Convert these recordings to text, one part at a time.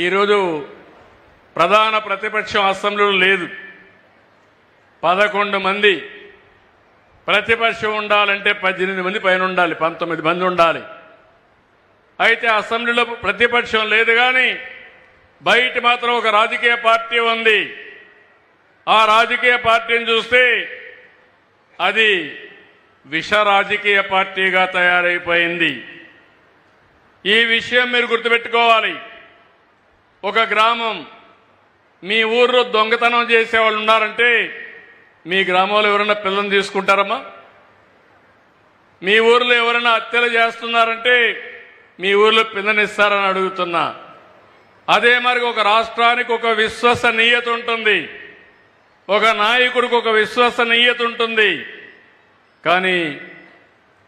ఈరోజు ప్రధాన ప్రతిపక్షం అసెంబ్లీలో లేదు. 11 మంది ప్రతిపక్షం ఉండాలంటే 18 మంది పైన ఉండాలి, 19 మంది ఉండాలి. అయితే అసెంబ్లీలో ప్రతిపక్షం లేదు, కానీ బయట మాత్రం ఒక రాజకీయ పార్టీ ఉంది. ఆ రాజకీయ పార్టీని చూస్తే అది విష రాజకీయ పార్టీగా తయారైపోయింది. ఈ విషయం మీరు గుర్తుపెట్టుకోవాలి. ఒక గ్రామం, మీ ఊర్లో దొంగతనం చేసేవాళ్ళు ఉన్నారంటే మీ గ్రామంలో ఎవరైనా పిల్లల్ని తీసుకుంటారమ్మా? మీ ఊర్లో ఎవరైనా హత్యలు చేస్తున్నారంటే మీ ఊర్లో పిల్లనిస్తారని అడుగుతున్నా. అదే మరి ఒక రాష్ట్రానికి ఒక విశ్వసనీయత ఉంటుంది, ఒక నాయకుడికి ఒక విశ్వసనీయత ఉంటుంది. కానీ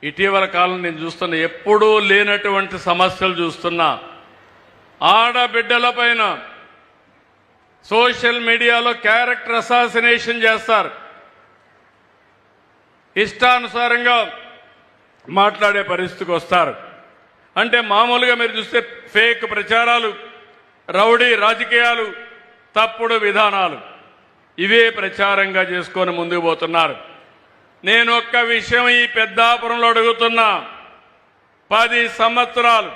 ఇటీవల కాలం నేను చూస్తున్నా, ఎప్పుడూ లేనటువంటి సమస్యలు చూస్తున్నా. ఆడబిడ్డల పైన సోషల్ మీడియాలో క్యారెక్టర్ అసాసినేషన్ చేస్తారు, ఇష్టానుసారంగా మాట్లాడే పరిస్థితికి వస్తారు. అంటే మామూలుగా మీరు చూస్తే ఫేక్ ప్రచారాలు, రౌడీ రాజకీయాలు, తప్పుడు విధానాలు, ఇవే ప్రచారంగా చేసుకొని ముందుకు పోతున్నారు. నేను ఒక్క విషయం ఈ పెద్దాపురంలో అడుగుతున్నా. 10 సంవత్సరాలు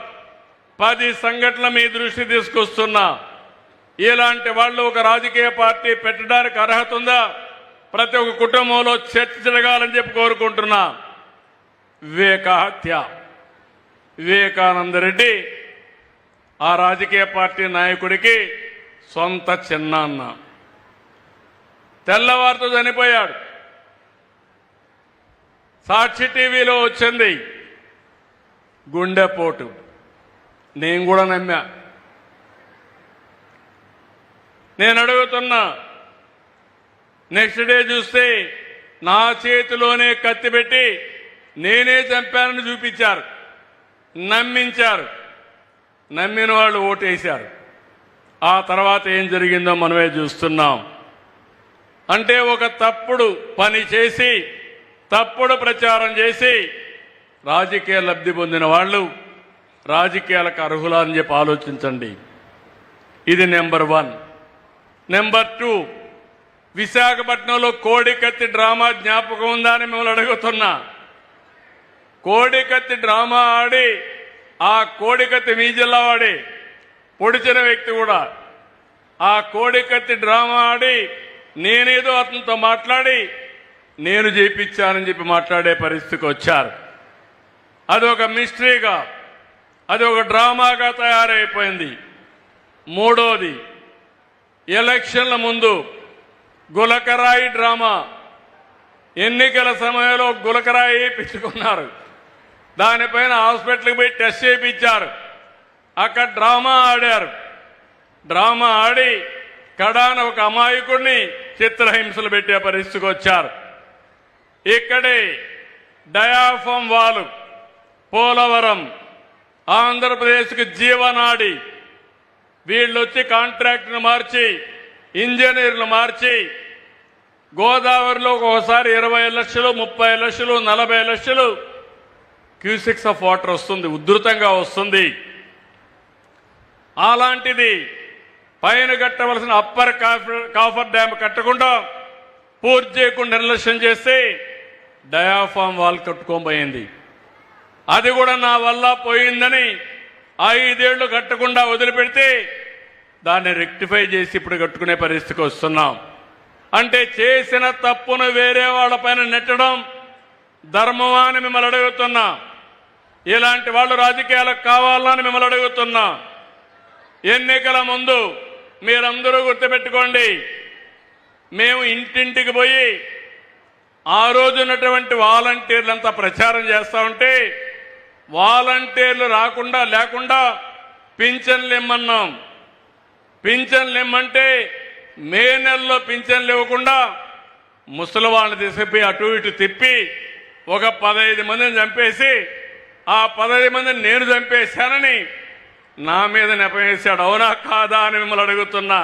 10 సంఘటనలు మీ దృష్టి తీసుకొస్తున్నా. ఇలాంటి వాళ్ళు ఒక రాజకీయ పార్టీ పెట్టడానికి అర్హత ఉందా? ప్రతి ఒక్క కుటుంబంలో చర్చ జరగాలని చెప్పి కోరుకుంటున్నా. వివేక హత్య, వివేకానంద రెడ్డి ఆ రాజకీయ పార్టీ నాయకుడికి సొంత చిన్నాన్న, తెల్లవారితో చనిపోయాడు. సాక్షి టీవీలో వచ్చింది గుండెపోటు. నేను కూడా నమ్మా. నేను అడుగుతున్నా, నెక్స్ట్ డే చూస్తే నా చేతిలోనే కత్తి పెట్టి నేనే చంపానని చూపించారు, నమ్మించారు. నమ్మిన వాళ్ళు ఓటేశారు. ఆ తర్వాత ఏం జరిగిందో మనమే చూస్తున్నాం. అంటే ఒక తప్పుడు పని చేసి, తప్పుడు ప్రచారం చేసి రాజకీయ లబ్ధి పొందిన వాళ్ళు రాజకీయాలకు అర్హులా అని చెప్పి ఆలోచించండి. ఇది నెంబర్ 1. నెంబర్ 2, విశాఖపట్నంలో కోడికత్తి డ్రామా జ్ఞాపకం ఉందా అని మిమ్మల్ని అడుగుతున్నా. కోడికత్తి డ్రామా ఆడి, ఆ కోడికత్తి మీ జిల్లా వాడి, పొడిచిన వ్యక్తి కూడా ఆ కోడికత్తి డ్రామా ఆడి నేనేదో అతనితో మాట్లాడి నేను చేయించానని చెప్పి మాట్లాడే పరిస్థితికి వచ్చారు. అదొక మిస్టరీగా, అది ఒక డ్రామాగా తయారైపోయింది. 3వది, ఎలక్షన్ల ముందు గులకరాయి డ్రామా. ఎన్నికల సమయంలో గులకరాయి వేయించుకున్నారు, దానిపైన హాస్పిటల్కి పోయి టెస్ట్ చేయించారు. అక్కడ డ్రామా ఆడారు. డ్రామా ఆడి కడాన ఒక అమాయకుడిని చిత్రహింసలు పెట్టే పరిస్థితికి వచ్చారు. ఇక్కడే డయాఫామ్ వాలు, పోలవరం, ఆంధ్రప్రదేశ్కి జీవనాడి. వీళ్ళొచ్చి కాంట్రాక్ట్ను మార్చి, ఇంజనీర్లు మార్చి, గోదావరిలో ఒకసారి 20 లక్షలు, 30 లక్షలు, 40 లక్షలు క్యూసెక్స్ ఆఫ్ వాటర్ వస్తుంది, ఉధృతంగా వస్తుంది. అలాంటిది పైన కట్టవలసిన అప్పర్ కాఫర్ డ్యామ్ కట్టకుండా, పూర్తి చేయకుండా నిర్లక్ష్యం చేస్తే డయాఫామ్ వాల్ కట్టుకోబోయింది. అది కూడా నా వల్ల పోయిందని 5 ఏళ్లు కట్టకుండా వదిలిపెడితే దాన్ని రెక్టిఫై చేసి ఇప్పుడు కట్టుకునే పరిస్థితికి వస్తున్నాం. అంటే చేసిన తప్పును వేరే వాళ్ళపైన నెట్టడం ధర్మమా అని మిమ్మల్ని అడుగుతున్నా. ఇలాంటి వాళ్ళు రాజకీయాలకు కావాలని మిమ్మల్ని అడుగుతున్నా. ఎన్నికల ముందు మీరందరూ గుర్తుపెట్టుకోండి, మేము ఇంటింటికి పోయి ఆ రోజు ఉన్నటువంటి వాలంటీర్లంతా ప్రచారం చేస్తా ఉంటే వాలంటీర్లు లేకుండా పింఛన్లు ఇమ్మన్నాం. పింఛన్లు ఇమ్మంటే మే నెలలో పింఛన్లు ఇవ్వకుండా ముసలి వాళ్ళని తీసుకుపోయి అటు ఇటు తిప్పి ఒక 15 మందిని చంపేసి, ఆ 15 మందిని నేను చంపేశానని నా మీద నెపవేశాడు. అవునా కాదా అని మిమ్మల్ని అడుగుతున్నా.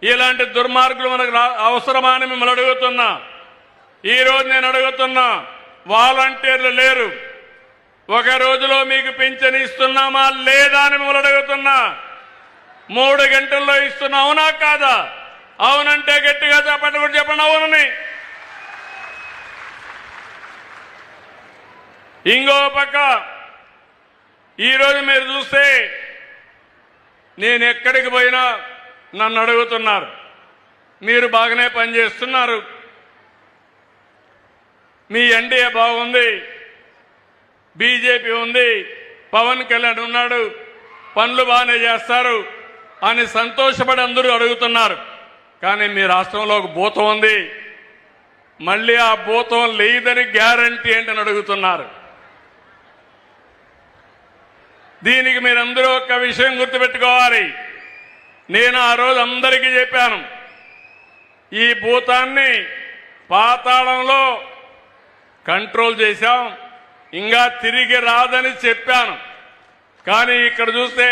ఇలాంటి దుర్మార్గులు మనకు అవసరమా అని మిమ్మల్ని అడుగుతున్నా. ఈరోజు నేను అడుగుతున్నా, వాలంటీర్లు లేరు, ఒక రోజులో మీకు పింఛన్ ఇస్తున్నామా లేదా అని మిమ్మల్ని అడుగుతున్నా. 3 గంటల్లో ఇస్తున్నా, అవునా కాదా? అవునంటే గట్టిగా చెప్పండి, కూడా చెప్పండి అవునని. ఇంకో పక్క ఈరోజు మీరు చూస్తే నేను ఎక్కడికి పోయినా నన్ను అడుగుతున్నారు, మీరు బాగానే పనిచేస్తున్నారు, మీ ఎన్డీఏ బాగుంది, బీజేపీ ఉంది, పవన్ కళ్యాణ్ ఉన్నాడు, పనులు బాగానే చేస్తారు అని సంతోషపడి అందరూ అడుగుతున్నారు. కానీ మీ రాష్ట్రంలో ఒక భూతం ఉంది, మళ్ళీ ఆ భూతం లేదని గ్యారంటీ ఏంటని అడుగుతున్నారు. దీనికి మీరందరూ ఒక విషయం గుర్తుపెట్టుకోవాలి. నేను ఆ రోజు అందరికీ చెప్పాను, ఈ భూతాన్ని పాతాళంలో కంట్రోల్ చేశాం, ఇంకా తిరిగి రాదని చెప్పాను. కానీ ఇక్కడ చూస్తే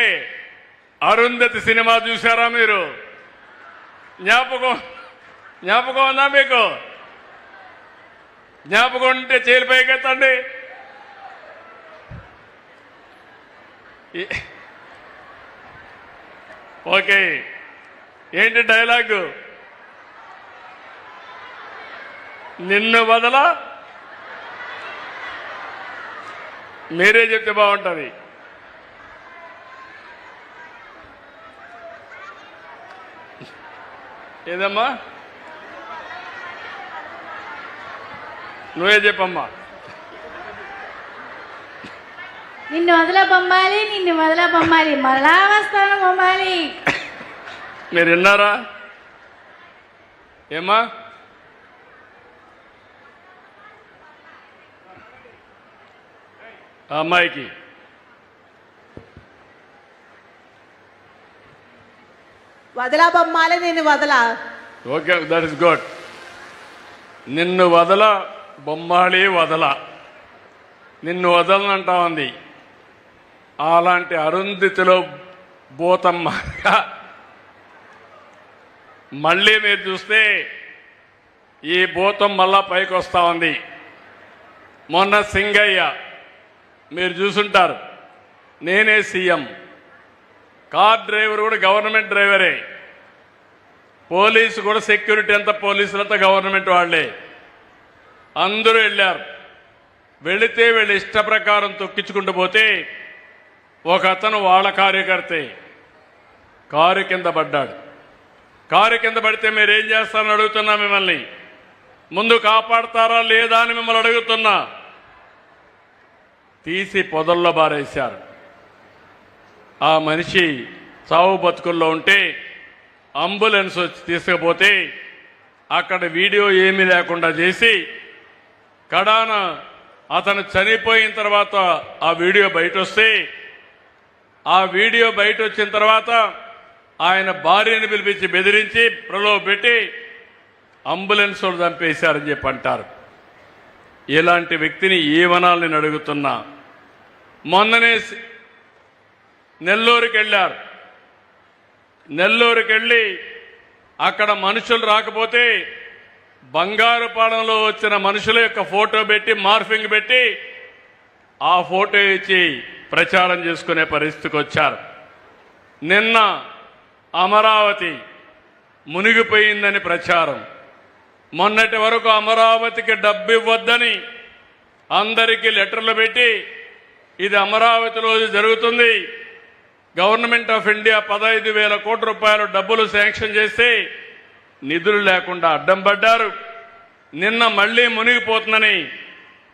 అరుంధతి సినిమా చూశారా మీరు? జ్ఞాపకం ఉందా మీకు? జ్ఞాపకం ఉంటే చేలు పైకెత్తండి. ఓకే, ఏంటి డైలాగు? నిన్ను వదల, మీరే చెప్తే బాగుంటుంది. ఏదమ్మా? నువ్వే చెప్పమ్మా. నిన్ను వదల బొమ్మాలి, నిన్ను వదల బొమ్మాలి, మరలా వస్తాను బొమ్మాలి. మీరు విన్నారా? ఏమ్మా? ఆ అమ్మాయికి వదలా బొమ్మాలి, నిన్ను వదలా. Okay, that is good. నిన్ను వదల బొమ్మాళి వదల, నిన్ను వదలనంటా ఉంది. అలాంటి అరుంధతిలో భూతమ్మ మళ్ళీ మీరు చూస్తే ఈ భూతం మళ్ళా పైకి వస్తా ఉంది. మొన్న సింగయ్య మీరు చూసుంటారు, నేనే సీఎం, కార్ డ్రైవర్ కూడా గవర్నమెంట్ డ్రైవరే, పోలీసు కూడా సెక్యూరిటీ అంతా పోలీసులంతా గవర్నమెంట్ వాళ్లే. అందరూ వెళ్ళారు. వెళితే వీళ్ళ ఇష్ట ప్రకారం తొక్కించుకుంటూ పోతే ఒక అతను వాళ్ళ కార్యకర్తే కారు కింద పడ్డాడు. కారు కింద పడితే మీరేం చేస్తారని అడుగుతున్నా మిమ్మల్ని. ముందు కాపాడతారా లేదా అని మిమ్మల్ని అడుగుతున్నా. తీసి పొదల్లో బారేశారు. ఆ మనిషి చావు బతుకుల్లో ఉంటే అంబులెన్స్ వచ్చి తీసుకుపోతే అక్కడ వీడియో ఏమీ లేకుండా చేసి కడాన అతను చనిపోయిన తర్వాత ఆ వీడియో బయట వస్తే ఆ వీడియో బయట వచ్చిన తర్వాత ఆయన భార్యను పిలిపించి బెదిరించి ప్రలోభ పెట్టి అంబులెన్స్ వాళ్ళు చంపేశారని చెప్పి అంటారు. ఇలాంటి వ్యక్తిని ఏమనాలని నేను అడుగుతున్నా. మొన్ననే నెల్లూరుకి వెళ్ళారు. నెల్లూరుకి వెళ్ళి అక్కడ మనుషులు రాకపోతే బంగారుపాలెంలో వచ్చిన మనుషుల యొక్క ఫోటో పెట్టి మార్ఫింగ్ పెట్టి ఆ ఫోటో ఇచ్చి ప్రచారం చేసుకునే పరిస్థితికి వచ్చారు. నిన్న అమరావతి మునిగిపోయిందని ప్రచారం. మొన్నటి వరకు అమరావతికి డబ్బు ఇవ్వద్దని అందరికీ లెటర్లు పెట్టి ఇది అమరావతిలో జరుగుతుంది, గవర్నమెంట్ ఆఫ్ ఇండియా 15,000 కోట్ల రూపాయలు డబ్బులు శాంక్షన్ చేస్తే నిధులు లేకుండా అడ్డం పడ్డారు. నిన్న మళ్ళీ మునిగిపోతుందని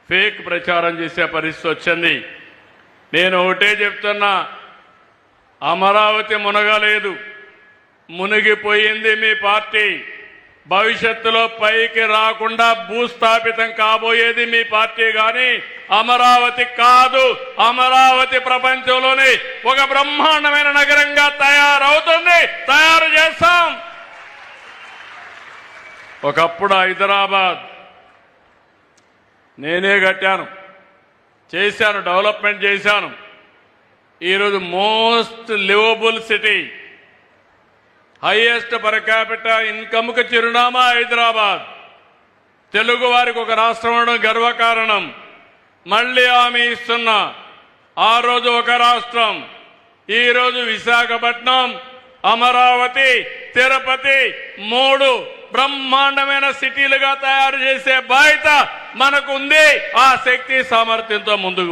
ఫేక్ ప్రచారం చేసే పరిస్థితి వచ్చింది. నేను ఒకటే చెప్తున్నా, అమరావతి మునగలేదు, మునిగిపోయింది మీ పార్టీ. భవిష్యత్తులో పైకి రాకుండా భూస్థాపితం కాబోయేది మీ పార్టీ గాని అమరావతి కాదు. అమరావతి ప్రపంచంలోనే ఒక బ్రహ్మాండమైన నగరంగా తయారవుతుంది, తయారు చేస్తాం. ఒకప్పుడు హైదరాబాద్ నేనే కట్టాను, చేశాను, డెవలప్మెంట్ చేశాను. ఈరోజు most livable city, highest per capital ఇన్కమ్కి చిరునామా హైదరాబాద్. తెలుగు వారికి ఒక రాష్ట్రం ఉండడం గర్వకారణం. మళ్ళీ హామీ ఇస్తున్నా, ఆ రోజు ఒక రాష్ట్రం, ఈరోజు విశాఖపట్నం అమరావతి, తిరుపతి 3 బ్రహ్మాండమైన సిటీలుగా తయారు చేసే బాధ్యత మనకుంది. ఆ శక్తి సామర్థ్యంతో ముందుకు